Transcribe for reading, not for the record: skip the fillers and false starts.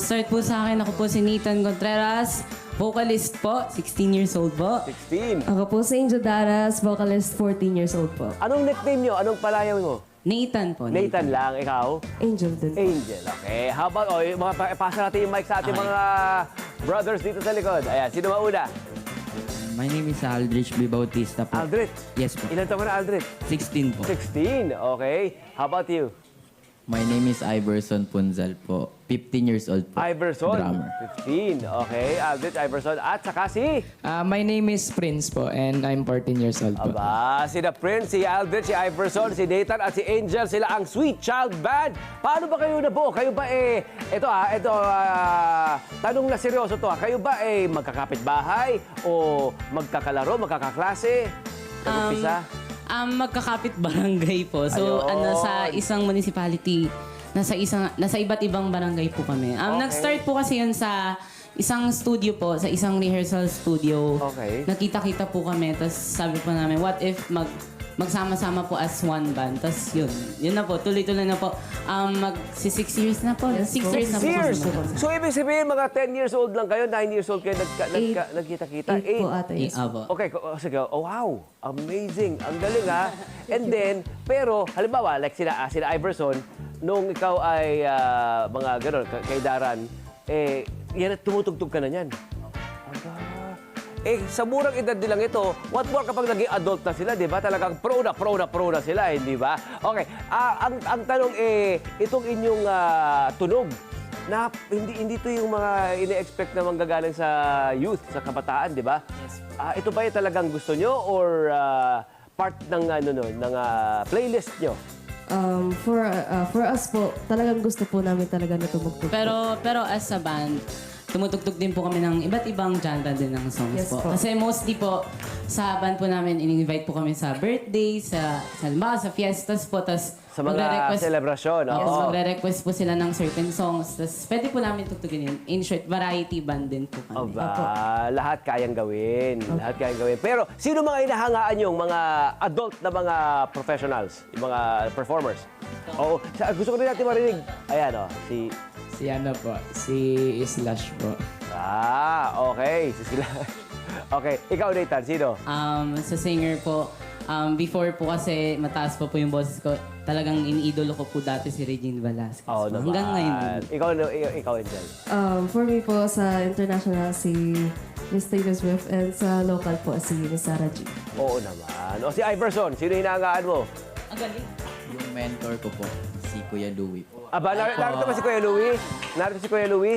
Nag-start po sa akin, ako po si Nathan Contreras, vocalist po, 16 years old po. 16. Ako po si Angel Daras, vocalist, 14 years old po. Anong nickname nyo? Anong palayaw mo? Nathan po. Nathan lang, ikaw? Angel din po. Angel, okay. How about, pasa natin yung mic sa ating mga brothers dito sa likod. Ayan, sino mauna? My name is Aldrich B. Bautista po. Aldrich. Yes po. Ilan taon ka na, Aldrich? 16 po. 16, okay. How about you? My name is Iverson Punzal po. 15 years old po. Iverson. Drummer. 15, okay. Aldrich, Iverson. At saka si... My name is Prince po and I'm 14 years old po. Aba, sina Prince, si Aldrich, si Iverson, si Nathan at si Angel, sila ang Sweet Child Band. Paano ba kayo nabuo? Kayo ba tanong na seryoso to kayo ba magkakapit bahay o magkakalaro, magkakaklase? Nag-umpisa? Magkakapit barangay po. So, Ayun. sa isang municipality, nasa iba't ibang barangay po kami. Okay. Nag-start po kasi yun sa isang studio po, sa isang rehearsal studio. Okay. Nakita-kita po kami, tapos sabi po namin, what if magsama-sama po as one band? Tapos yun na po, tuloy-tuloy na po. Magsi 6 years na po. 6 years na po. Years. kami. So, ibig sabihin, mga 10 years old lang kayo, 9 years old kayo, nagkita-kita? 8 po ata yes. Abo. Okay, sige. Oh, wow. Amazing. Ang galing, ha? And then, pero, halimbawa, like sila Iverson, nung ikaw ay mga gano'n, kay Daran, yan, tumutugtog ka na yan. Aba. Sa murang edad nilang ito, what more kapag naging adult na sila, di ba? Talagang pro na sila, hindi ba? Okay, ang tanong itong inyong tunog, na hindi to yung mga ine-expect na manggagaling sa youth, sa kabataan, di ba? Yes. Ito ba yung talagang gusto nyo or part ng playlist nyo? For us po, talagang gusto po namin talaga na tumugtog. Pero as a band, tumutugtog din po kami ng iba't ibang genre din ng songs Yes po. po. Kasi mostly po, sa band po namin, in-invite po kami sa birthday, sa fiestas po, tas Sa mga selebrasyon, Yes, oo. magre-request po sila ng certain songs, tas pwede po namin tugtugin yun. In short, variety band din po kami. Aba, lahat kayang gawin. Lahat kayang gawin. Pero, sino mga inahangaan yung mga adult na mga professionals? Yung mga performers? Oo. Gusto ko rin natin marinig. Ayan, si... Si ano po, si Slash po. Okay. Sila. Okay. Ikaw, Nathan, sino? Sa singer po, before po kasi mataas pa po yung boses ko, talagang iniidolo ko po dati si Regine Velasquez. Oo po. naman. Hanggang ngayon. Ikaw, Angel. For me po, sa international, si Miss Taylor Swift, and sa local po, si Miss Sarah G. Oo naman. O si Iverson, sino hinahangaan mo? Ang galing. Yung mentor ko po, si Kuya Louie po. Aba, narito ba si Kuya Louie? Narito si Kuya Louie?